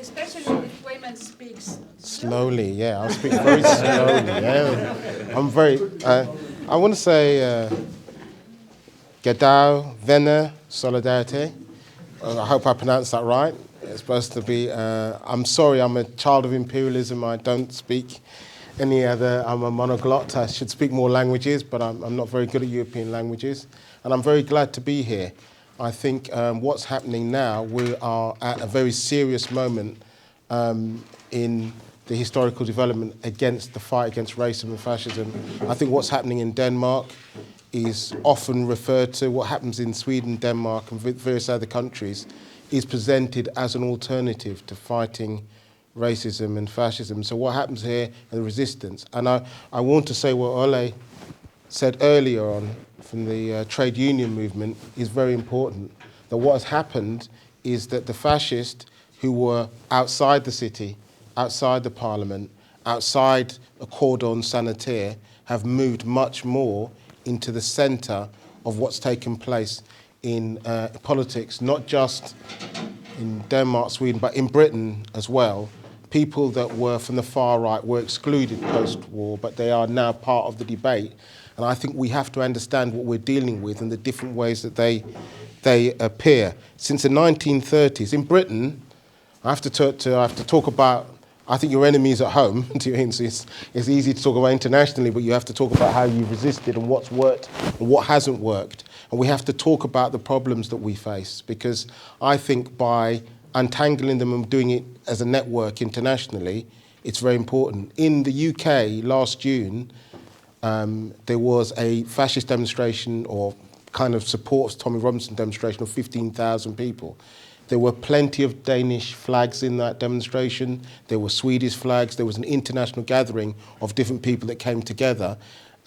especially if Weyman speaks slowly. Yeah, I'll speak very slowly. Yeah, I'm very. I want to say, Gadao, Vene, Solidarity. I hope I pronounced that right. It's supposed to be. I'm sorry, I'm a child of imperialism. I don't speak any other. I'm a monoglot. I should speak more languages, but I'm not very good at European languages. And I'm very glad to be here. I think what's happening now, we are at a very serious moment in the historical development against the fight against racism and fascism. I think what's happening in Denmark is often referred to, what happens in Sweden, Denmark and various other countries is presented as an alternative to fighting racism and fascism. So what happens here and the resistance. And I want to say what Ole said earlier on from the trade union movement is very important. That what has happened is that the fascists who were outside the city, outside the parliament, outside a cordon sanitaire have moved much more into the centre of what's taken place in politics, not just in Denmark, Sweden, but in Britain as well. People that were from the far right were excluded post-war, but they are now part of the debate. And I think we have to understand what we're dealing with and the different ways that they appear. Since the 1930s, in Britain, I have to talk about, I think your enemy is at home. It's easy to talk about internationally, but you have to talk about how you've resisted and what's worked and what hasn't worked. And we have to talk about the problems that we face, because I think by untangling them and doing it as a network internationally, it's very important. In the UK last June, there was a fascist demonstration or kind of supports Tommy Robinson demonstration of 15,000 people. There were plenty of Danish flags in that demonstration. There were Swedish flags. There was an international gathering of different people that came together.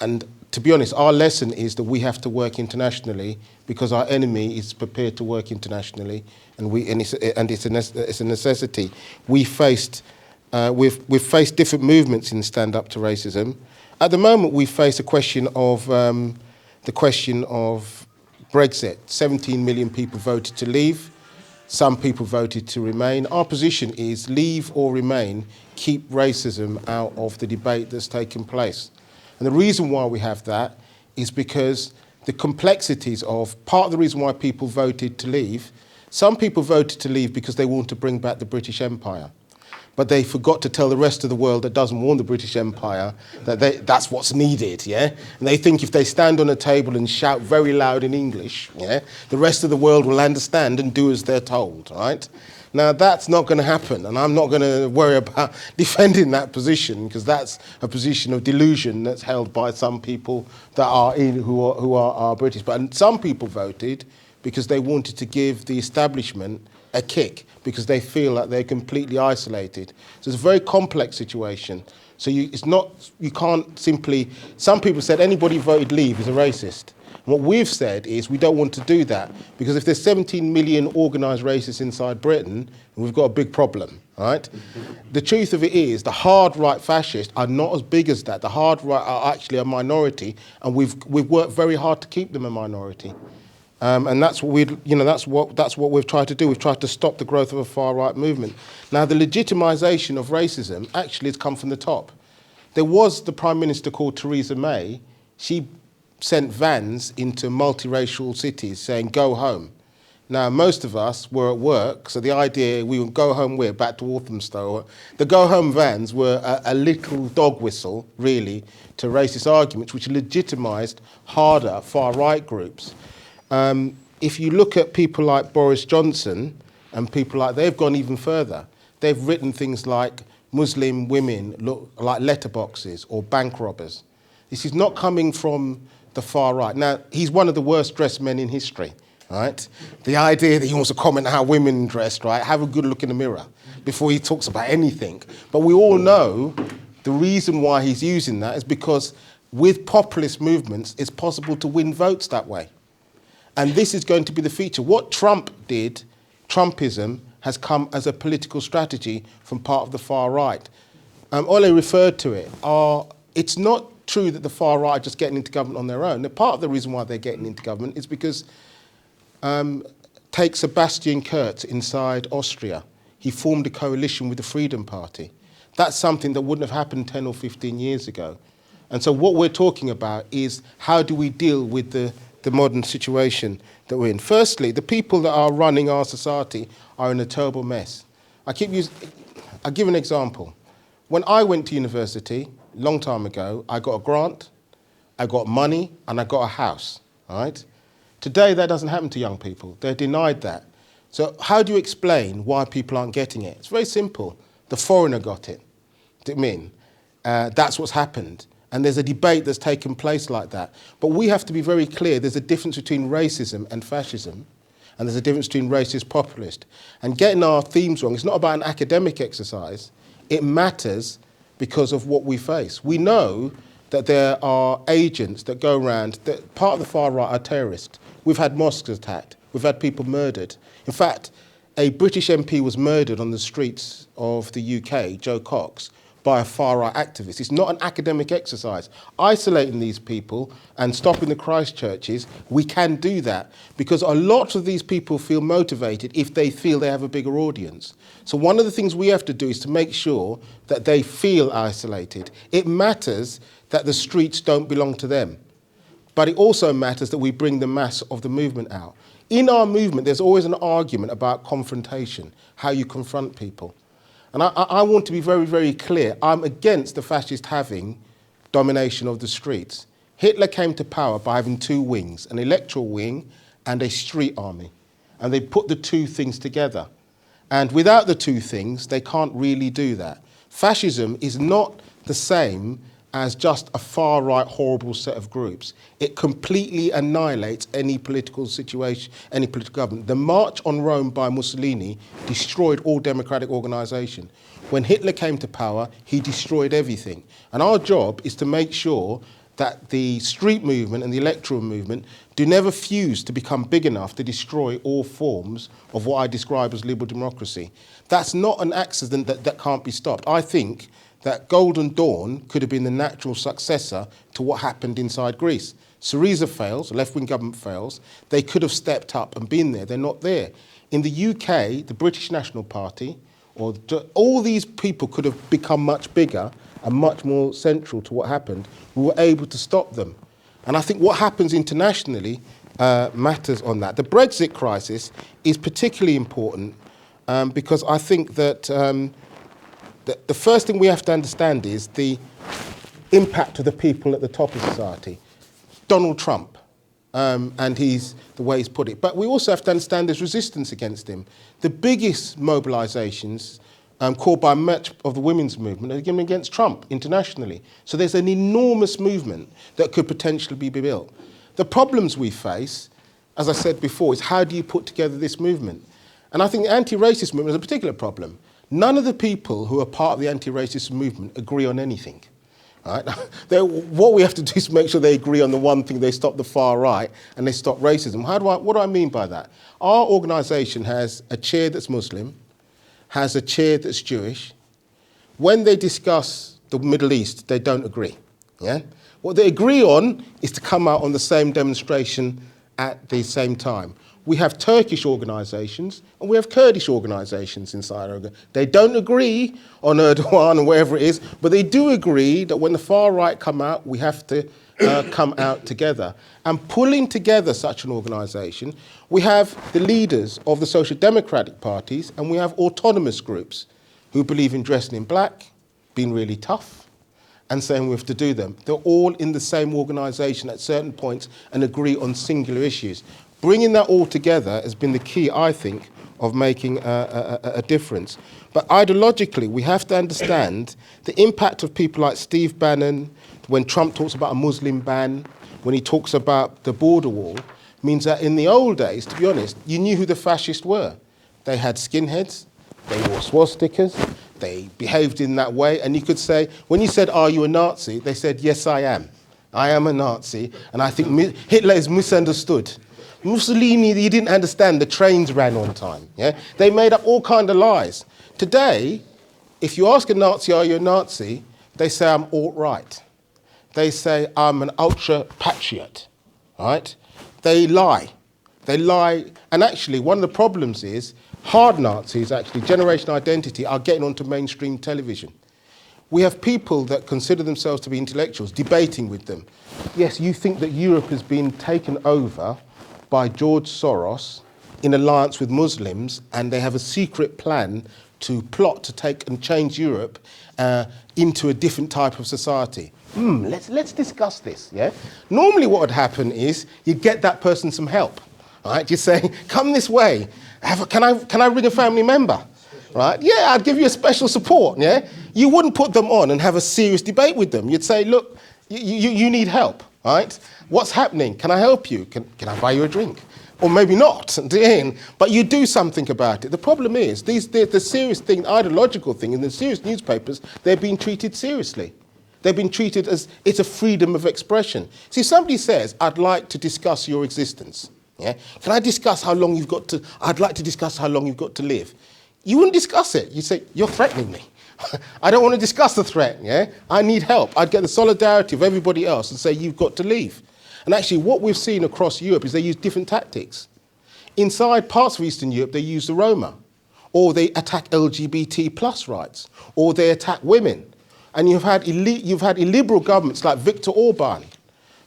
And to be honest, our lesson is that we have to work internationally because our enemy is prepared to work internationally, and it's a necessity. We've faced different movements in Stand Up to Racism. At the moment, we face a question of Brexit. 17 million people voted to leave. Some people voted to remain. Our position is leave or remain, keep racism out of the debate that's taken place. And the reason why we have that is because the complexities of part of the reason why people voted to leave, some people voted to leave because they want to bring back the British Empire. But they forgot to tell the rest of the world that doesn't want the British Empire that that's what's needed, yeah? And they think if they stand on a table and shout very loud in English, yeah, the rest of the world will understand and do as they're told, right? Now, that's not going to happen, and I'm not going to worry about defending that position, because that's a position of delusion that's held by some people that are who are British. But some people voted because they wanted to give the establishment a kick, because they feel that they're completely isolated. So it's a very complex situation. So you can't simply, some people said anybody who voted leave is a racist. And what we've said is we don't want to do that, because if there's 17 million organised racists inside Britain, we've got a big problem, right? The truth of it is the hard right fascists are not as big as that. The hard right are actually a minority, and we've worked very hard to keep them a minority. And that's what that's what we've tried to do. We've tried to stop the growth of a far right movement. Now, the legitimisation of racism actually has come from the top. There was the Prime Minister called Theresa May. She sent vans into multiracial cities saying, go home. Now, most of us were at work, so the idea we would go home, we're back to Walthamstow. The go home vans were a little dog whistle, really, to racist arguments, which legitimised harder far right groups. If you look at people like Boris Johnson and people like, they've gone even further. They've written things like Muslim women look like letterboxes or bank robbers. This is not coming from the far right. Now, he's one of the worst dressed men in history, right? The idea that he wants to comment on how women dressed, right? Have a good look in the mirror before he talks about anything. But we all know the reason why he's using that is because with populist movements, it's possible to win votes that way. And this is going to be the feature. What Trump did, Trumpism, has come as a political strategy from part of the far right. Ole referred to it. It's not true that the far right are just getting into government on their own. Part of the reason why they're getting into government is because, take Sebastian Kurz inside Austria. he formed a coalition with the Freedom Party. That's something that wouldn't have happened 10 or 15 years ago. And so what we're talking about is how do we deal with the modern situation that we're in. Firstly, the people that are running our society are in a terrible mess. I'll give an example. When I went to university, a long time ago, I got a grant, I got money, and I got a house, all right? Today, that doesn't happen to young people. They're denied that. So how do you explain why people aren't getting it? It's very simple. The foreigner got it. Do you know what I mean? That's what's happened. And there's a debate that's taken place like that. But we have to be very clear. There's a difference between racism and fascism. And there's a difference between racist populist. And getting our themes wrong, it's not about an academic exercise. It matters because of what we face. We know that there are agents that go around, that part of the far right are terrorists. We've had mosques attacked. We've had people murdered. In fact, a British MP was murdered on the streets of the UK, Joe Cox, by a far-right activist. It's not an academic exercise. Isolating these people and stopping the Christchurches, we can do that because a lot of these people feel motivated if they feel they have a bigger audience. So one of the things we have to do is to make sure that they feel isolated. It matters that the streets don't belong to them, but it also matters that we bring the mass of the movement out. In our movement, there's always an argument about confrontation, how you confront people. And I want to be very, very clear. I'm against the fascists having domination of the streets. Hitler came to power by having two wings, an electoral wing and a street army. And they put the two things together. And without the two things, they can't really do that. Fascism is not the same as just a far-right, horrible set of groups. It completely annihilates any political situation, any political government. The March on Rome by Mussolini destroyed all democratic organisation. When Hitler came to power, he destroyed everything. And our job is to make sure that the street movement and the electoral movement do never fuse to become big enough to destroy all forms of what I describe as liberal democracy. That's not an accident that can't be stopped. I think that Golden Dawn could have been the natural successor to what happened inside Greece. Syriza fails, left-wing government fails, they could have stepped up and been there, they're not there. In the UK, the British National Party, all these people could have become much bigger and much more central to what happened. We were able to stop them. And I think what happens internationally matters on that. The Brexit crisis is particularly important because I think that the first thing we have to understand is the impact of the people at the top of society. Donald Trump, and the way he's put it. But we also have to understand there's resistance against him. The biggest mobilisations called by much of the women's movement are given against Trump internationally. So there's an enormous movement that could potentially be built. The problems we face, as I said before, is how do you put together this movement? And I think the anti-racist movement is a particular problem. None of the people who are part of the anti-racist movement agree on anything. Right? What we have to do is make sure they agree on the one thing, they stop the far right and they stop racism. What do I mean by that? Our organisation has a chair that's Muslim, has a chair that's Jewish. When they discuss the Middle East, they don't agree. Yeah? What they agree on is to come out on the same demonstration at the same time. We have Turkish organisations and we have Kurdish organisations inside our. They don't agree on Erdogan and wherever it is, but they do agree that when the far right come out, we have to come out together. And pulling together such an organisation, we have the leaders of the social democratic parties and we have autonomous groups who believe in dressing in black, being really tough, and saying we have to do them. They're all in the same organisation at certain points and agree on singular issues. Bringing that all together has been the key, I think, of making a difference. But ideologically, we have to understand the impact of people like Steve Bannon, when Trump talks about a Muslim ban, when he talks about the border wall, means that in the old days, to be honest, you knew who the fascists were. They had skinheads, they wore swastikas, they behaved in that way, and you could say, when you said, are you a Nazi? They said, yes, I am. I am a Nazi, and I think Hitler is misunderstood. Mussolini, he didn't understand the trains ran on time. Yeah? They made up all kind of lies. Today, if you ask a Nazi, are you a Nazi? They say, I'm alt-right. They say, I'm an ultra-patriot. Right? They lie. They lie. And actually, one of the problems is hard Nazis, actually, Generation Identity, are getting onto mainstream television. We have people that consider themselves to be intellectuals debating with them. Yes, you think that Europe has been taken over by George Soros in alliance with Muslims, and they have a secret plan to plot to take and change Europe into a different type of society. Let's discuss this, yeah? Normally what would happen is you get that person some help, right? You say, come this way. Can I ring a family member? Right? Yeah, I'd give you a special support, yeah? You wouldn't put them on and have a serious debate with them. You'd say, look, you need help, right? What's happening? Can I help you? Can I buy you a drink? Or maybe not, but you do something about it. The problem is, the serious thing, ideological thing, in the serious newspapers, they're being treated seriously. They've been treated as it's a freedom of expression. See, somebody says, I'd like to discuss your existence. Yeah? Can I discuss how long you've got to, I'd like to discuss how long you've got to live. You wouldn't discuss it. You say, you're threatening me. I don't want to discuss the threat, yeah? I need help. I'd get the solidarity of everybody else and say, you've got to leave. And actually, what we've seen across Europe is they use different tactics. Inside parts of Eastern Europe, they use the Roma, or they attack LGBT plus rights, or they attack women. And you've had illiberal governments like Viktor Orban,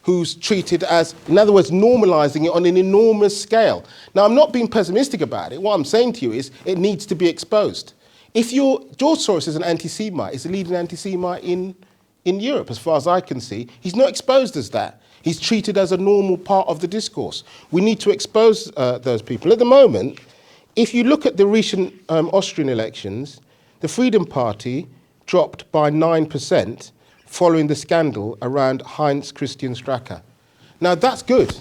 who's treated as, in other words, normalising it on an enormous scale. Now, I'm not being pessimistic about it. What I'm saying to you is it needs to be exposed. George Soros is an anti-Semite, is the leading anti-Semite in Europe, as far as I can see. He's not exposed as that. He's treated as a normal part of the discourse. We need to expose those people. At the moment, if you look at the recent Austrian elections, the Freedom Party dropped by 9%, following the scandal around Heinz Christian Strache. Now that's good.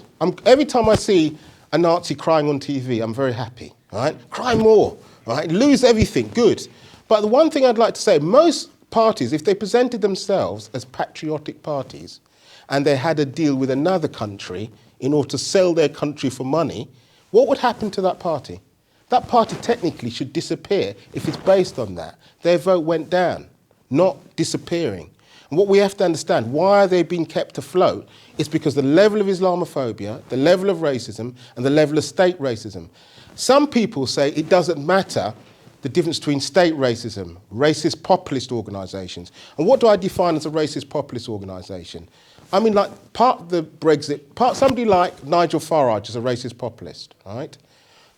Every time I see a Nazi crying on TV, I'm very happy, right? Cry more, right? Lose everything, good. But the one thing I'd like to say, most parties, if they presented themselves as patriotic parties and they had a deal with another country in order to sell their country for money, what would happen to that party? That party technically should disappear if it's based on that. Their vote went down, not disappearing. And what we have to understand, why are they being kept afloat, is because the level of Islamophobia, the level of racism, and the level of state racism. Some people say it doesn't matter the difference between state racism, racist populist organisations. And what do I define as a racist populist organisation? I mean, like, part of the Brexit, somebody like Nigel Farage is a racist populist, right?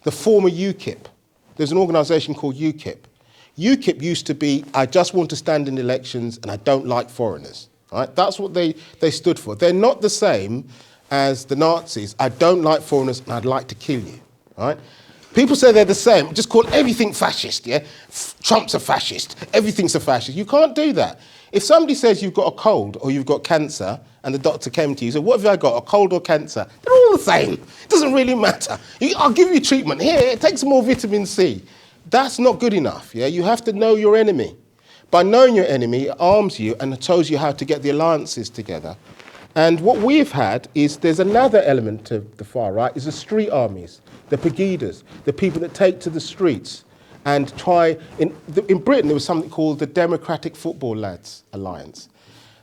The former UKIP, there's an organisation called UKIP. UKIP used to be, I just want to stand in elections and I don't like foreigners. Right? That's what they stood for. They're not the same as the Nazis. I don't like foreigners and I'd like to kill you. Right? People say they're the same. Just call everything fascist, yeah? Trump's a fascist. Everything's a fascist. You can't do that. If somebody says you've got a cold or you've got cancer and the doctor came to you and said, what have I got, a cold or cancer? They're all the same. It doesn't really matter. I'll give you treatment. Here, take some more vitamin C. That's not good enough, yeah? You have to know your enemy. By knowing your enemy, it arms you and it shows you how to get the alliances together. And what we've had is there's another element to the far right, is the street armies, the Pegidas, the people that take to the streets and try... In Britain, there was something called the Democratic Football Lads Alliance.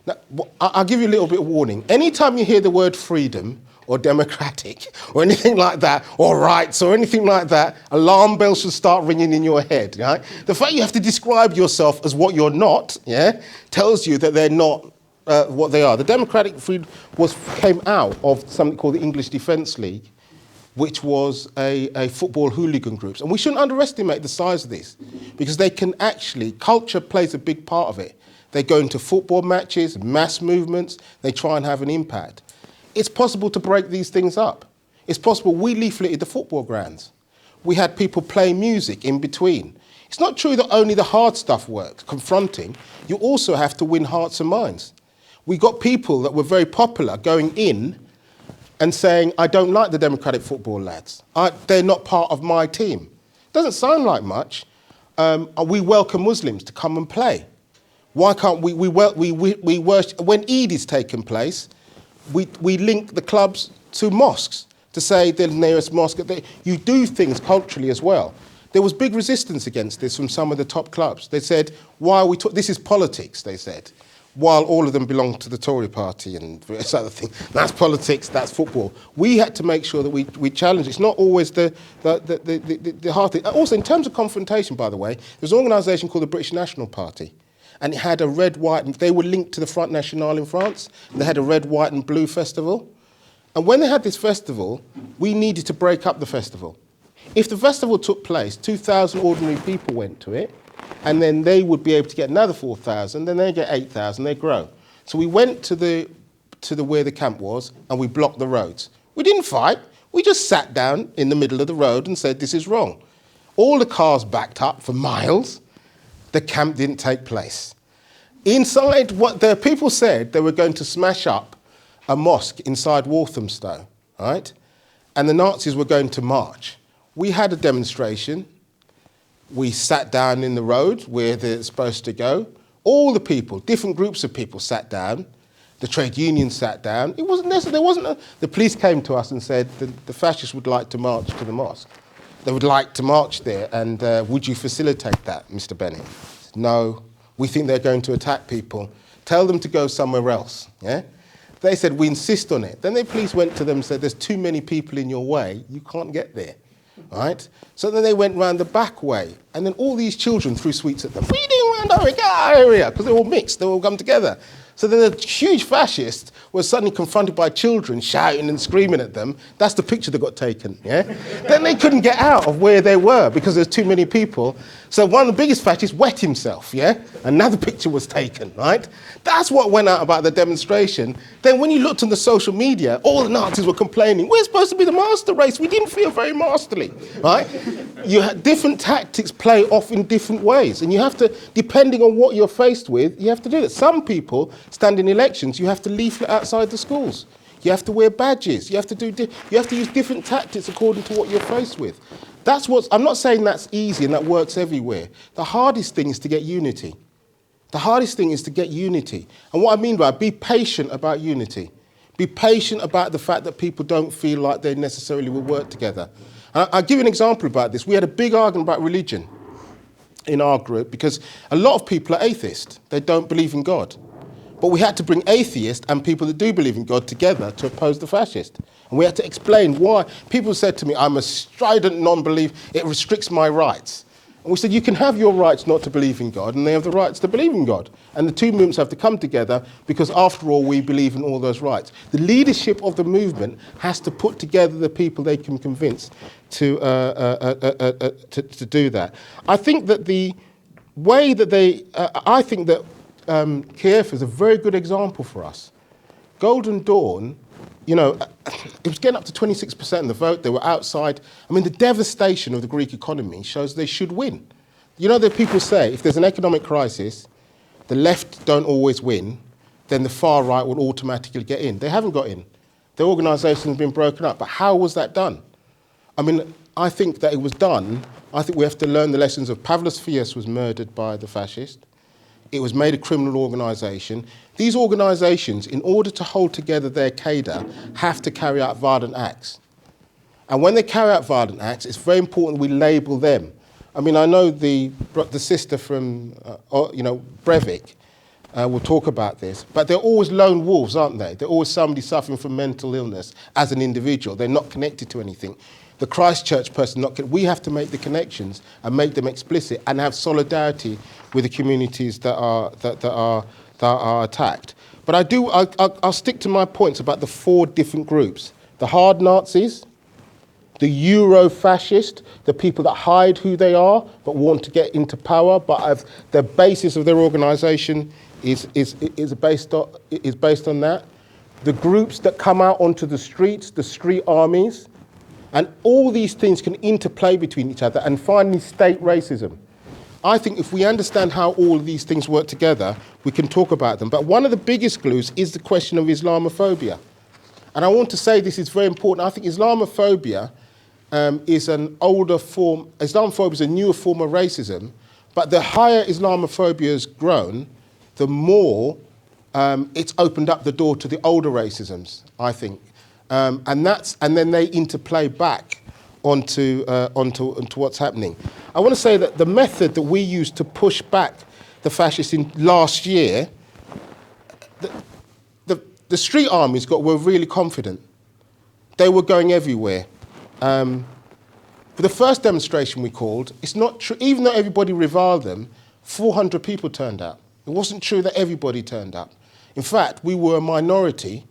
Now, I'll give you a little bit of warning. Anytime you hear the word freedom, or democratic, or anything like that, or rights, or anything like that, alarm bells should start ringing in your head, right? The fact you have to describe yourself as what you're not, yeah, tells you that they're not what they are. The Democratic Freedom came out of something called the English Defence League, which was a football hooligan group. And we shouldn't underestimate the size of this, because they can actually, culture plays a big part of it. They go into football matches, mass movements, they try and have an impact. It's possible to break these things up. It's possible. We leafleted the football grounds. We had people playing music in between. It's not true that only the hard stuff works, confronting. You also have to win hearts and minds. We got people that were very popular going in and saying, I don't like the Democratic Football Lads. They're not part of my team. Doesn't sound like much. We welcome Muslims to come and play. Why can't we worship, when Eid is taking place, we link the clubs to mosques to say the nearest mosque. You do things culturally as well. There was big resistance against this from some of the top clubs. They said, why are we this is politics, they said. while all of them belong to the Tory party and various other things. That's politics, that's football. We had to make sure that we challenge. It's not always the hard thing. Also, in terms of confrontation, by the way, there's an organisation called the British National Party, and it had a red, white, and they were linked to the Front National in France. They had a red, white and blue festival. And when they had this festival, we needed to break up the festival. If the festival took place, 2,000 ordinary people went to it, and then they would be able to get another 4,000, then they get 8,000, they grow. So we went to the where the camp was, and we blocked the roads. We didn't fight, we just sat down in the middle of the road and said, this is wrong. All the cars backed up for miles, the camp didn't take place. Inside, what the people said, they were going to smash up a mosque inside Walthamstow, right? And the Nazis were going to march. We had a demonstration. We sat down in the road where they're supposed to go. All the people, different groups of people sat down. The trade unions sat down. It wasn't necessary. The police came to us and said the fascists would like to march to the mosque. They would like to march there, and would you facilitate that, Mr. Bennett? No, we think they're going to attack people. Tell them to go somewhere else, yeah? They said, we insist on it. Then the police went to them and said, there's too many people in your way, you can't get there. Right? So then they went round the back way, and then all these children threw sweets at them. What are you doing round our area? Because they're all mixed, they all come together. So then the huge fascist was suddenly confronted by children shouting and screaming at them. That's the picture that got taken, yeah? Then they couldn't get out of where they were because there's too many people. So one of the biggest fascists wet himself, yeah? Another picture was taken, right? That's what went out about the demonstration. Then when you looked on the social media, all the Nazis were complaining, we're supposed to be the master race. We didn't feel very masterly, right? You had different tactics play off in different ways. And you have to, depending on what you're faced with, you have to do it. Some people stand in elections, you have to leaflet outside the schools. You have to wear badges. You have to use different tactics according to what you're faced with. I'm not saying that's easy and that works everywhere. The hardest thing is to get unity. The hardest thing is to get unity. And what I mean by be patient about unity. Be patient about the fact that people don't feel like they necessarily will work together. And I'll give you an example about this. We had a big argument about religion in our group because a lot of people are atheists. They don't believe in God. But we had to bring atheists and people that do believe in God together to oppose the fascist. And we had to explain why. People said to me, I'm a strident non-believer, it restricts my rights. And we said, you can have your rights not to believe in God, and they have the rights to believe in God. And the two movements have to come together because, after all, we believe in all those rights. The leadership of the movement has to put together the people they can convince to do that. I think that the way that Kiev is a very good example for us. Golden Dawn, you know, it was getting up to 26% of the vote. They were outside. I mean, the devastation of the Greek economy shows they should win. You know that people say if there's an economic crisis, the left don't always win, then the far right will automatically get in. They haven't got in. Their organisation has been broken up. But how was that done? I mean, I think that it was done. I think we have to learn the lessons of Pavlos Fias was murdered by the fascist. It was made a criminal organisation. These organisations, in order to hold together their cadre, have to carry out violent acts. And when they carry out violent acts, it's very important we label them. I mean, I know the sister from, Breivik will talk about this, but they're always lone wolves, aren't they? They're always somebody suffering from mental illness as an individual. They're not connected to anything. The Christchurch person, we have to make the connections and make them explicit and have solidarity with the communities that are attacked. But I'll stick to my points about the four different groups: the hard Nazis, the Euro-fascist, the people that hide who they are but want to get into power, but the basis of their organisation is based on that. The groups that come out onto the streets, the street armies. And all these things can interplay between each other. And finally, state racism. I think if we understand how all of these things work together, we can talk about them. But one of the biggest glues is the question of Islamophobia. And I want to say this is very important. I think Islamophobia is an older form. Islamophobia is a newer form of racism. But the higher Islamophobia has grown, the more it's opened up the door to the older racisms, I think. And then they interplay back onto what's happening. I want to say that the method that we used to push back the fascists in last year the street armies were really confident. They were going everywhere. For the first demonstration we called, it's not true, even though everybody reviled them, 400 people turned up. It wasn't true that everybody turned up. In fact, we were a minority,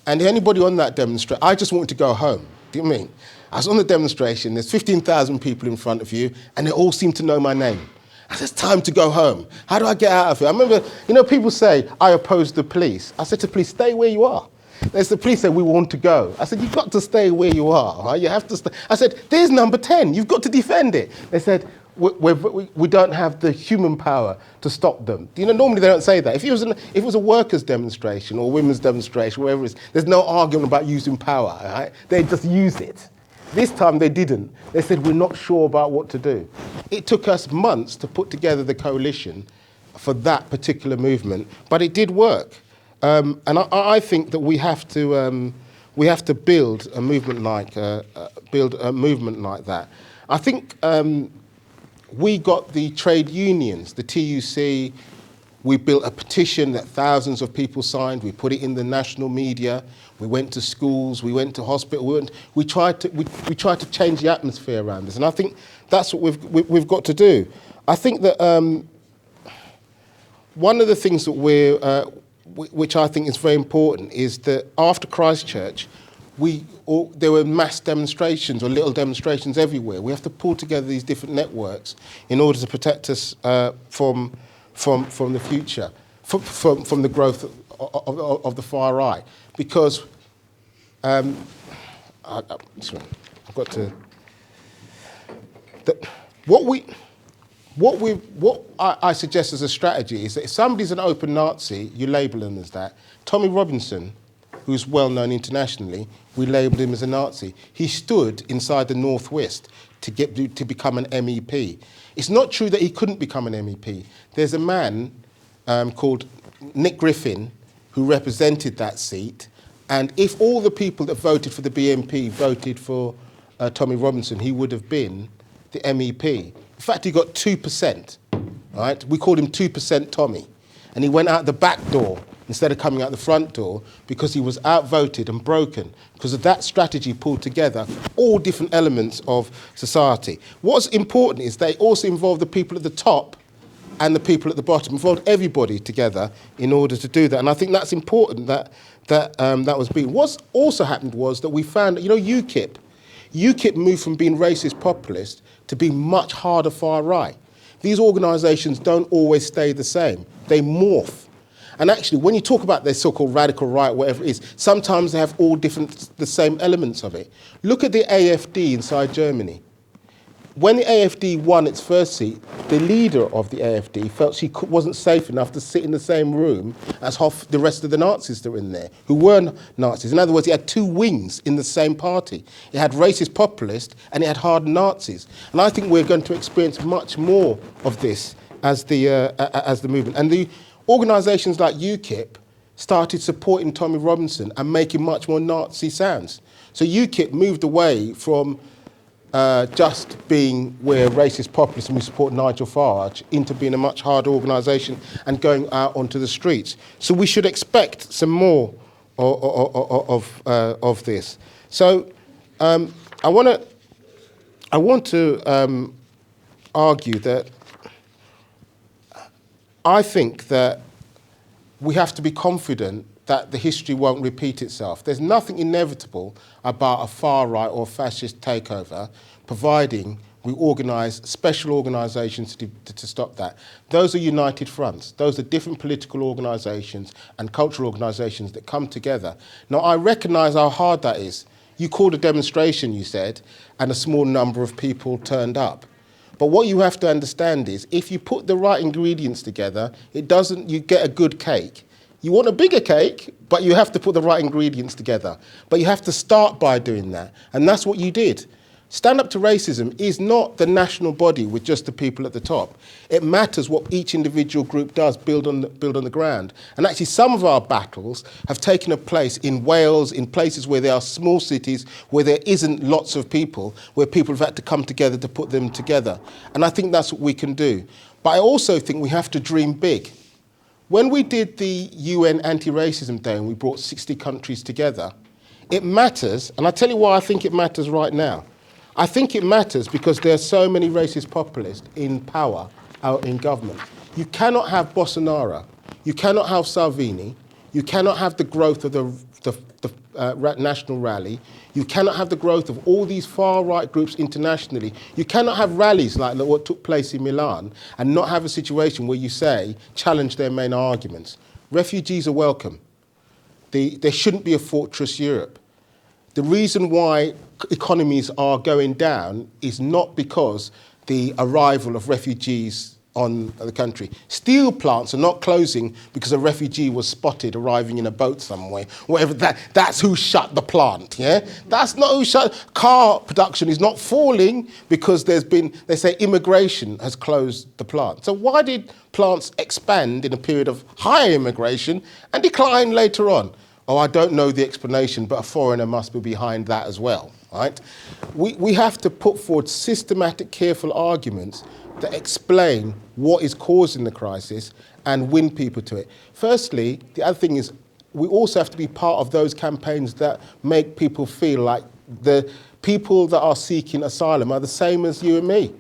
and anybody on that demonstration, I just wanted to go home. Do you know what I mean? I was on the demonstration, there's 15,000 people in front of you, and they all seem to know my name. I said, it's time to go home. How do I get out of here? I remember, people say, I oppose the police. I said to the police, stay where you are. There's the police said, we want to go. I said, you've got to stay where you are. Right? You have to stay. I said, there's number 10. You've got to defend it. They said, we don't have the human power to stop them. Normally they don't say that. If it was a workers' demonstration or women's demonstration, whatever it is, there's no argument about using power. Right? They just use it. This time they didn't. They said, we're not sure about what to do. It took us months to put together the coalition for that particular movement, but it did work. And I think that we have to build a movement like that. I think we got the trade unions, the TUC. We built a petition that thousands of people signed. We put it in the national media. We went to schools. We went to hospitals. We tried to change the atmosphere around this, and I think that's what we've got to do. I think that one of the things that which I think is very important, is that after Christchurch, there were mass demonstrations or little demonstrations everywhere. We have to pull together these different networks in order to protect us from the future, from the growth of the far right. Because I've got to. What I suggest as a strategy is that if somebody's an open Nazi, you label them as that. Tommy Robinson, who's well known internationally, we labelled him as a Nazi. He stood inside the Northwest to become an MEP. It's not true that he couldn't become an MEP. There's a man called Nick Griffin who represented that seat, and if all the people that voted for the BNP voted for Tommy Robinson, he would have been the MEP. In fact, he got 2%, right? We called him 2% Tommy. And he went out the back door instead of coming out the front door because he was outvoted and broken because of that strategy pulled together all different elements of society. What's important is they also involve the people at the top and the people at the bottom, involved everybody together in order to do that. And I think that's important that was being. What's also happened was that we found, UKIP moved from being racist populist to being much harder far right. These organisations don't always stay the same. They morph. And actually, when you talk about their so-called radical right, whatever it is, sometimes they have all the same elements of it. Look at the AFD inside Germany. When the AFD won its first seat, the leader of the AFD felt she wasn't safe enough to sit in the same room as half the rest of the Nazis that were in there, who weren't Nazis. In other words, it had two wings in the same party. It had racist populist and it had hard Nazis. And I think we're going to experience much more of this as the movement. And the organisations like UKIP started supporting Tommy Robinson and making much more Nazi sounds. So UKIP moved away from just being where racist populists and we support Nigel Farage into being a much harder organisation and going out onto the streets. So we should expect some more of this. So I want to argue that I think that we have to be confident that the history won't repeat itself. There's nothing inevitable about a far right or fascist takeover, providing we organise special organisations to stop that. Those are united fronts. Those are different political organisations and cultural organisations that come together. Now, I recognise how hard that is. You called a demonstration, you said, and a small number of people turned up. But what you have to understand is, if you put the right ingredients together, you get a good cake. You want a bigger cake, but you have to put the right ingredients together. But you have to start by doing that. And that's what you did. Stand Up to Racism is not the national body with just the people at the top. It matters what each individual group does, build on the ground. And actually some of our battles have taken a place in Wales, in places where there are small cities, where there isn't lots of people, where people have had to come together to put them together. And I think that's what we can do. But I also think we have to dream big. When we did the UN Anti-Racism Day and we brought 60 countries together, it matters, and I'll tell you why I think it matters right now. I think it matters because there are so many racist populists in power out in government. You cannot have Bolsonaro, you cannot have Salvini, you cannot have the growth of the National Rally, you cannot have the growth of all these far-right groups internationally. You cannot have rallies like what took place in Milan and not have a situation where you say, challenge their main arguments. Refugees are welcome. There shouldn't be a fortress Europe. The reason why economies are going down is not because the arrival of refugees on the country. Steel plants are not closing because a refugee was spotted arriving in a boat somewhere. Whatever that's who shut the plant, yeah? That's not who shut. Car production is not falling because there's been, they say immigration has closed the plant. So why did plants expand in a period of higher immigration and decline later on? Oh, I don't know the explanation, but a foreigner must be behind that as well, right? We have to put forward systematic, careful arguments that explain what is causing the crisis and win people to it. Firstly, the other thing is we also have to be part of those campaigns that make people feel like the people that are seeking asylum are the same as you and me,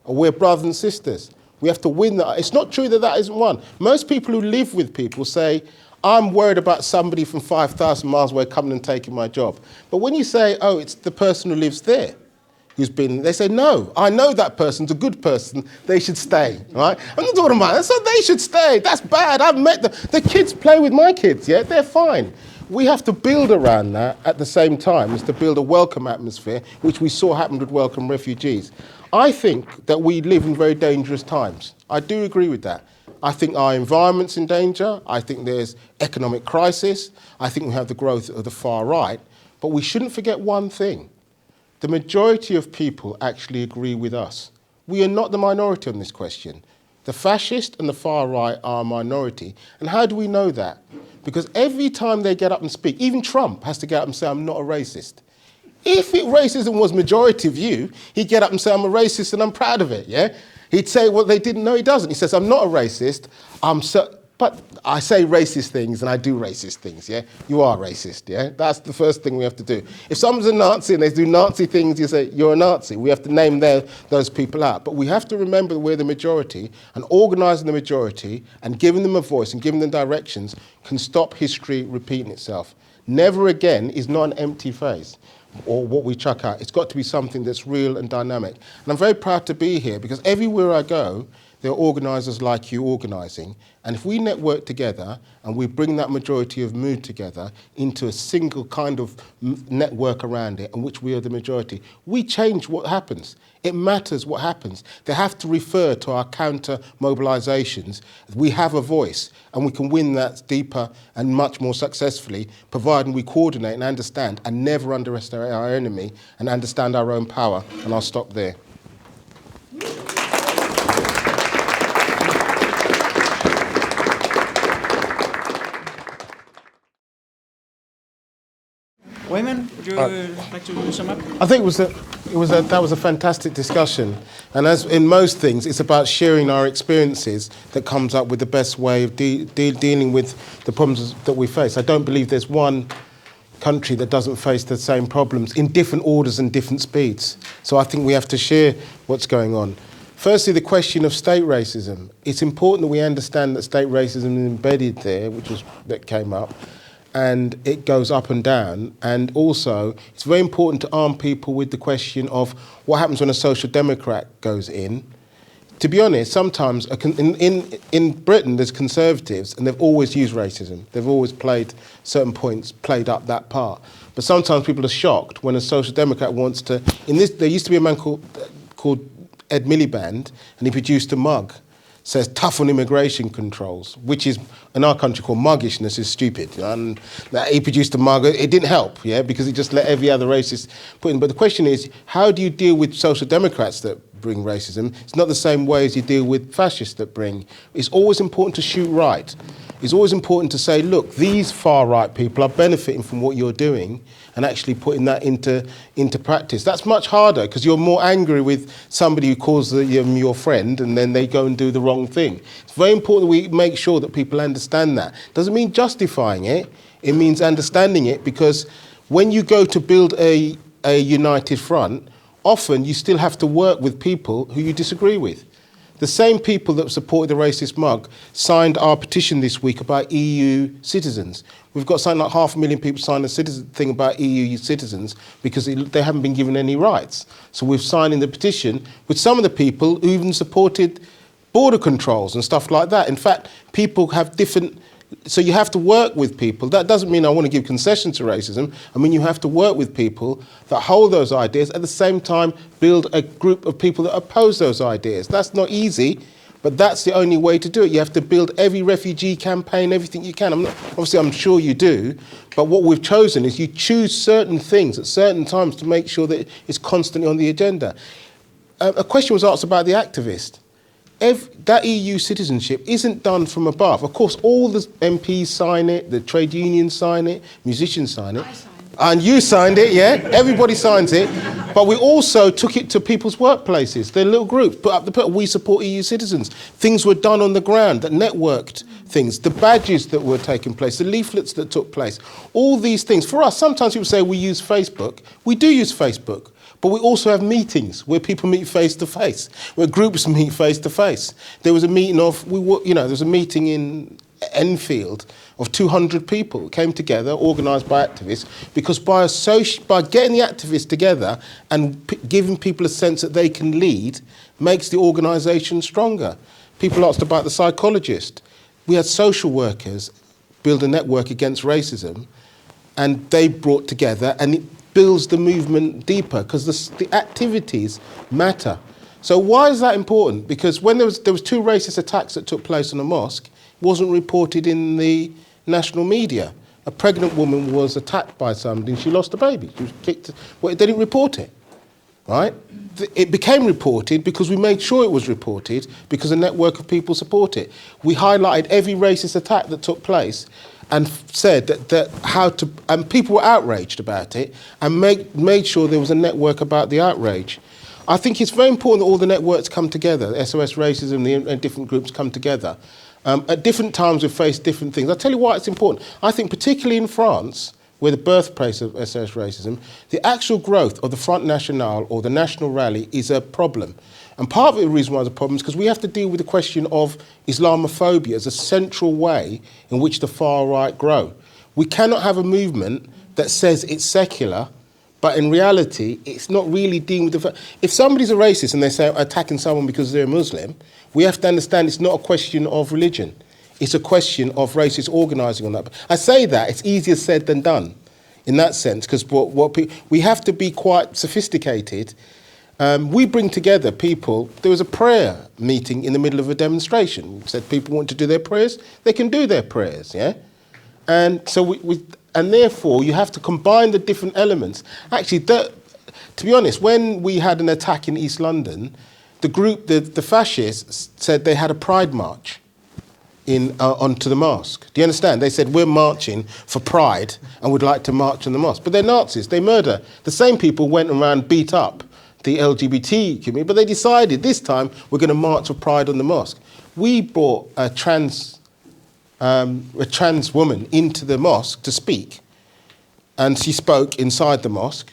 or we're brothers and sisters. We have to win that. It's not true that that isn't one. Most people who live with people say, I'm worried about somebody from 5,000 miles away coming and taking my job. But when you say, oh, it's the person who lives there, who's been, they say, no, I know that person's a good person, they should stay, right? I'm not talking about that, so they should stay, that's bad, I've met them. The kids play with my kids, yeah, they're fine. We have to build around that at the same time, is to build a welcome atmosphere, which we saw happen with welcome refugees. I think that we live in very dangerous times. I do agree with that. I think our environment's in danger, I think there's economic crisis, I think we have the growth of the far right, but we shouldn't forget one thing. The majority of people actually agree with us. We are not the minority on this question. The fascist and the far right are a minority. And how do we know that? Because every time they get up and speak, even Trump has to get up and say, I'm not a racist. If racism was majority view, he'd get up and say, I'm a racist and I'm proud of it, yeah? He'd say, well, they didn't know. He doesn't. He says, I'm not a racist, but I say racist things and I do racist things, yeah? You are racist, yeah? That's the first thing we have to do. If someone's a Nazi and they do Nazi things, you say, you're a Nazi. We have to name those people out. But we have to remember that we're the majority, and organising the majority and giving them a voice and giving them directions can stop history repeating itself. Never again is not an empty phrase or what we chuck out. It's got to be something that's real and dynamic. And I'm very proud to be here because everywhere I go, there are organisers like you organising. And if we network together and we bring that majority of mood together into a single kind of network around it in which we are the majority, we change what happens. It matters what happens. They have to refer to our counter mobilisations. We have a voice and we can win that deeper and much more successfully, providing we coordinate and understand and never underestimate our enemy and understand our own power. And I'll stop there. Weyman, would you like to sum up? I think that was a fantastic discussion, and as in most things, it's about sharing our experiences that comes up with the best way of dealing with the problems that we face. I don't believe there's one country that doesn't face the same problems in different orders and different speeds. So I think we have to share what's going on. Firstly, the question of state racism. It's important that we understand that state racism is embedded there, that came up. And it goes up and down. And also, it's very important to arm people with the question of what happens when a social democrat goes in. To be honest, sometimes in Britain, there's conservatives, and they've always used racism. They've always played certain points, played up that part. But sometimes people are shocked when a social democrat wants to. There used to be a man called Ed Miliband, and he produced a mug. Says tough on immigration controls, which is in our country called muggishness, is stupid. And he produced a mug. It didn't help, yeah, because he just let every other racist put in. But the question is, how do you deal with social democrats that bring racism? It's not the same way as you deal with fascists that bring. It's always important to shoot right. it's always important to say, look, these far-right people are benefiting from what you're doing and actually putting that into practice. That's much harder because you're more angry with somebody who calls your friend and then they go and do the wrong thing. It's very important that we make sure that people understand that. Doesn't mean justifying it, it means understanding it, because when you go to build a united front, often you still have to work with people who you disagree with. The same people that supported the racist mug signed our petition this week about EU citizens. We've got something like 500,000 people sign a thing about EU citizens because they haven't been given any rights. So we've signed in the petition with some of the people who even supported border controls and stuff like that. In fact, people have different... So you have to work with people. That doesn't mean I want to give concession to racism. I mean, you have to work with people that hold those ideas, at the same time build a group of people that oppose those ideas. That's not easy, but that's the only way to do it. You have to build every refugee campaign, everything you can. Obviously, I'm sure you do, but what we've chosen is you choose certain things at certain times to make sure that it's constantly on the agenda. A question was asked about the activist. That EU citizenship isn't done from above. Of course, all the MPs sign it, the trade unions sign it, musicians sign it. I signed it. And you signed it, yeah? Everybody signs it. But we also took it to people's workplaces. Their little groups put up we support EU citizens. Things were done on the ground that networked things. The badges that were taking place, the leaflets that took place. All these things. For us, sometimes people say we use Facebook. We do use Facebook. But we also have meetings where people meet face to face, where groups meet face to face. There was a meeting there was a meeting in Enfield of 200 people who came together, organised by activists, because by getting the activists together and giving people a sense that they can lead, makes the organisation stronger. People asked about the psychologist. We had social workers build a network against racism, and they brought together, and it builds the movement deeper, because the activities matter. So why is that important? Because when there was 2 racist attacks that took place in a mosque, it wasn't reported in the national media. A pregnant woman was attacked by somebody and she lost a baby. She was kicked. Well, they didn't report it, right? It became reported because we made sure it was reported, because a network of people support it. We highlighted every racist attack that took place and said and people were outraged about it, and made sure there was a network about the outrage. I think it's very important that all the networks come together, SOS Racism, and different groups come together. At different times we've faced different things. I'll tell you why it's important. I think particularly in France, where the birthplace of SOS Racism, the actual growth of the Front National or the National Rally is a problem. And part of the reason why it's a problem is because we have to deal with the question of Islamophobia as a central way in which the far right grow. We cannot have a movement that says it's secular, but in reality, it's not really dealing with the... If somebody's a racist and they say attacking someone because they're a Muslim, we have to understand it's not a question of religion. It's a question of racist organising on that. I say that, it's easier said than done in that sense, because we have to be quite sophisticated. We bring together people. There was a prayer meeting in the middle of a demonstration. We said people want to do their prayers, they can do their prayers, yeah? And so and therefore you have to combine the different elements. Actually, to be honest, when we had an attack in East London, the group, the fascists, said they had a pride march onto the mosque. Do you understand? They said, we're marching for pride and would like to march on the mosque. But they're Nazis, they murder. The same people went around, beat up the LGBT community, but they decided this time we're going to march for pride on the mosque. We brought a trans woman into the mosque to speak, and she spoke inside the mosque.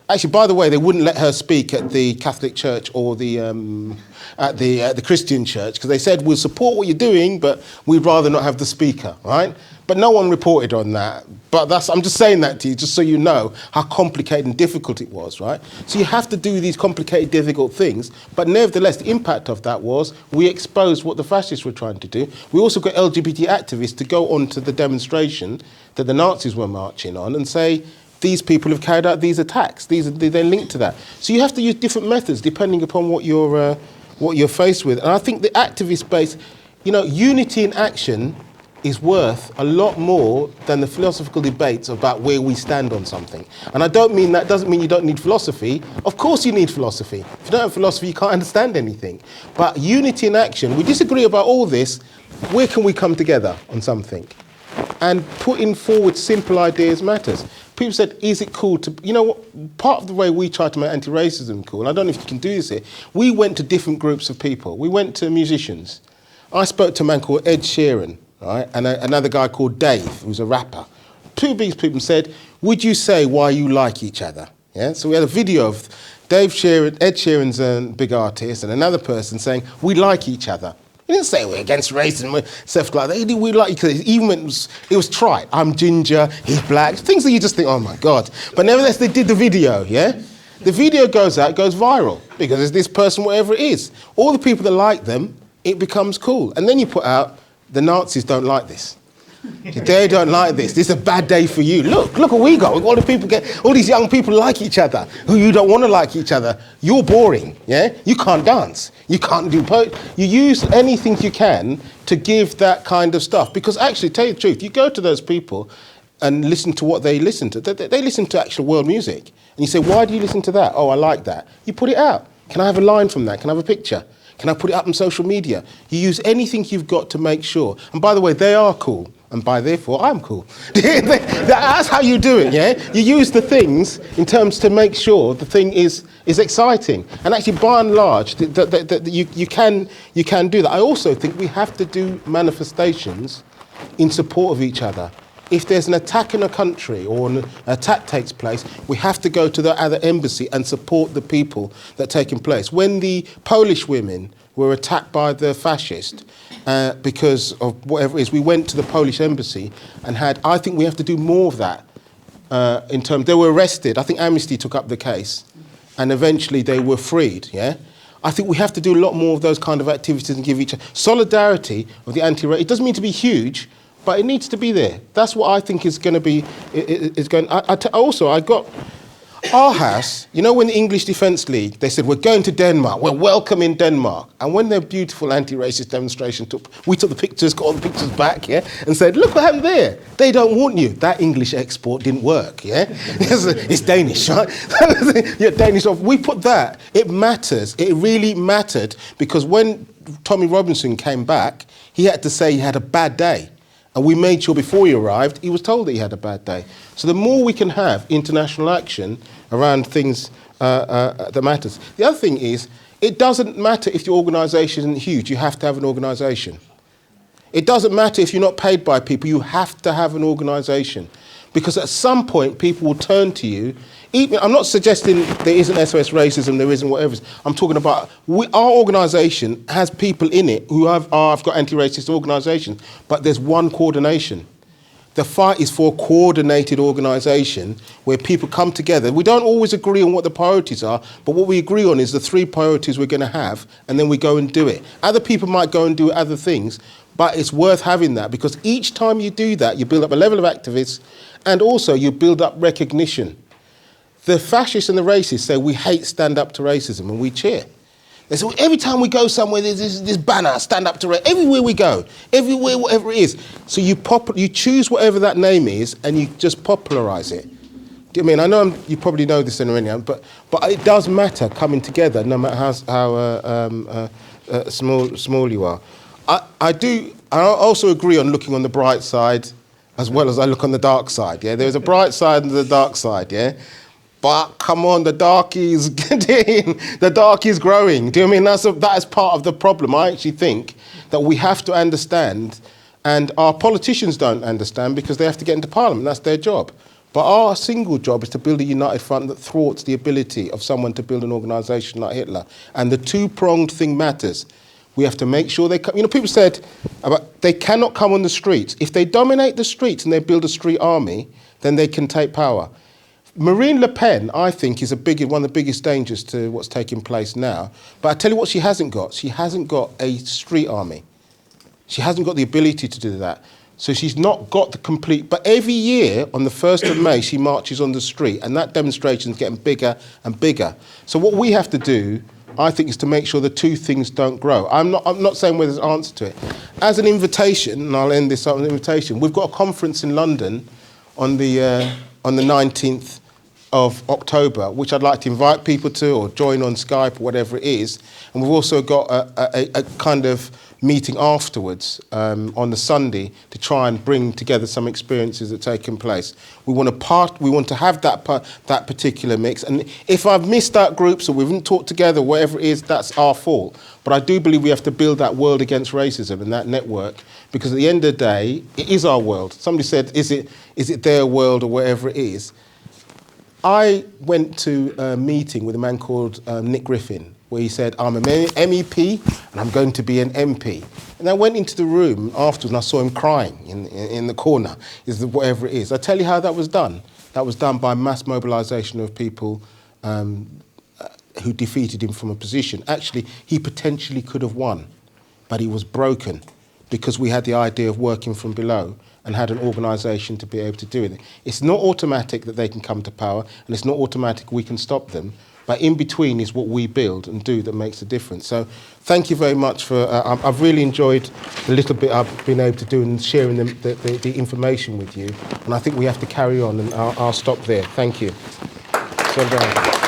Actually, by the way, they wouldn't let her speak at the Catholic Church or at the Christian church, because they said, we'll support what you're doing, but we'd rather not have the speaker, right? But no one reported on that. But I'm just saying that to you, just so you know how complicated and difficult it was, right? So you have to do these complicated, difficult things, but nevertheless, the impact of that was we exposed what the fascists were trying to do. We also got LGBT activists to go onto the demonstration that the Nazis were marching on and say, these people have carried out these attacks. They're linked to that. So you have to use different methods depending upon what you're faced with. And I think the activist base, unity in action is worth a lot more than the philosophical debates about where we stand on something. And I don't mean that doesn't mean you don't need philosophy. Of course you need philosophy. If you don't have philosophy, you can't understand anything. But unity in action, we disagree about all this, where can we come together on something? And putting forward simple ideas matters. People said, is it cool to, you know what, part of the way we try to make anti-racism cool, and I don't know if you can do this here, we went to different groups of people. We went to musicians. I spoke to a man called Ed Sheeran, right, and another guy called Dave, who's a rapper. Two of these people said, would you say why you like each other? Yeah? So we had a video of Ed Sheeran's a big artist, and another person saying, we like each other. He didn't say we're against racism, stuff like that. We like each other. Even when it was trite. I'm ginger, he's black. Things that you just think, oh my God. But nevertheless, they did the video, yeah? The video goes out, goes viral, because it's this person, whatever it is. All the people that like them, it becomes cool. And then you put out, the Nazis don't like this. They don't like this. This is a bad day for you. Look what we got. All the people all these young people like each other, who you don't want to like each other. You're boring, yeah? You can't dance. You can't do You use anything you can to give that kind of stuff. Because actually, tell you the truth, you go to those people and listen to what they listen to. They listen to actual world music. And you say, why do you listen to that? Oh, I like that. You put it out. Can I have a line from that? Can I have a picture? Can I put it up on social media? You use anything you've got to make sure. And by the way, they are cool. And by therefore, I'm cool. That's how you do it, yeah? You use the things in terms to make sure the thing is exciting. And actually, by and large, you can do that. I also think we have to do manifestations in support of each other. If there's an attack in a country or an attack takes place, we have to go to the other embassy and support the people that are taking place. When the Polish women were attacked by the fascists, because of whatever it is, we went to the Polish embassy and I think we have to do more of that in terms, they were arrested. I think Amnesty took up the case and eventually they were freed, yeah? I think we have to do a lot more of those kind of activities and give each other solidarity of the anti-racism. It doesn't mean to be huge, but it needs to be there. That's what I think is going to be, also, I got our house, you know when the English Defence League, they said, we're going to Denmark, we're welcome in Denmark. And when their beautiful anti-racist demonstration we took the pictures, got all the pictures back, yeah, and said, look what happened there. They don't want you. That English export didn't work, yeah? It's Danish, right? Yeah, Danish. We put that. It matters. It really mattered because when Tommy Robinson came back, he had to say he had a bad day. And we made sure before he arrived, he was told that he had a bad day. So the more we can have international action around things that matters. The other thing is, it doesn't matter if your organisation isn't huge, you have to have an organisation. It doesn't matter if you're not paid by people, you have to have an organisation. Because at some point, people will turn to you. Even, I'm not suggesting there isn't SOS racism, there isn't whatever. I'm talking about our organisation has people in it who I've got anti-racist organisations, but there's one coordination. The fight is for a coordinated organisation where people come together. We don't always agree on what the priorities are, but what we agree on is the 3 priorities we're going to have, and then we go and do it. Other people might go and do other things, but it's worth having that because each time you do that, you build up a level of activists and also you build up recognition. The fascists and the racists say we hate stand up to racism and we cheer. They say every time we go somewhere there's this banner, stand up to racism, everywhere we go, everywhere, whatever it is. So you choose whatever that name is and you just popularise it. Do you know what I mean? You probably know this already, but it does matter coming together no matter how small you are. I also agree on looking on the bright side as well as I look on the dark side, yeah? There's a bright side and the dark side, yeah? But come on, the dark is getting, the dark is growing. Do you know what I mean? That is part of the problem. I actually think that we have to understand, and our politicians don't understand because they have to get into Parliament, that's their job. But our single job is to build a united front that thwarts the ability of someone to build an organisation like Hitler. And the two-pronged thing matters. We have to make sure they come. You know, people said about they cannot come on the streets. If they dominate the streets and they build a street army, then they can take power. Marine Le Pen, I think, is one of the biggest dangers to what's taking place now. But I tell you what she hasn't got. She hasn't got a street army. She hasn't got the ability to do that. So she's not got the complete... But every year, on the 1st of May, she marches on the street, and that demonstration is getting bigger and bigger. So what we have to do, I think, is to make sure the two things don't grow. I'm not saying whether there's an answer to it. As an invitation, and I'll end this up with an invitation, we've got a conference in London on the 19th of October, which I'd like to invite people to or join on Skype or whatever it is. And we've also got a kind of meeting afterwards on the Sunday to try and bring together some experiences that have taken place. We want to have that particular mix. And if I've missed out groups or we haven't talked together, whatever it is, that's our fault. But I do believe we have to build that world against racism and that network, because at the end of the day, it is our world. Somebody said, is it their world or whatever it is? I went to a meeting with a man called Nick Griffin, where he said, I'm an MEP and I'm going to be an MP. And I went into the room afterwards and I saw him crying in the corner, whatever it is. I tell you how that was done. That was done by mass mobilisation of people who defeated him from a position. Actually, he potentially could have won, but he was broken because we had the idea of working from below and had an organisation to be able to do it. It's not automatic that they can come to power, and it's not automatic we can stop them, but in between is what we build and do that makes a difference. So thank you very much for, I've really enjoyed the little bit I've been able to do and sharing the information with you, and I think we have to carry on, and I'll stop there. Thank you. So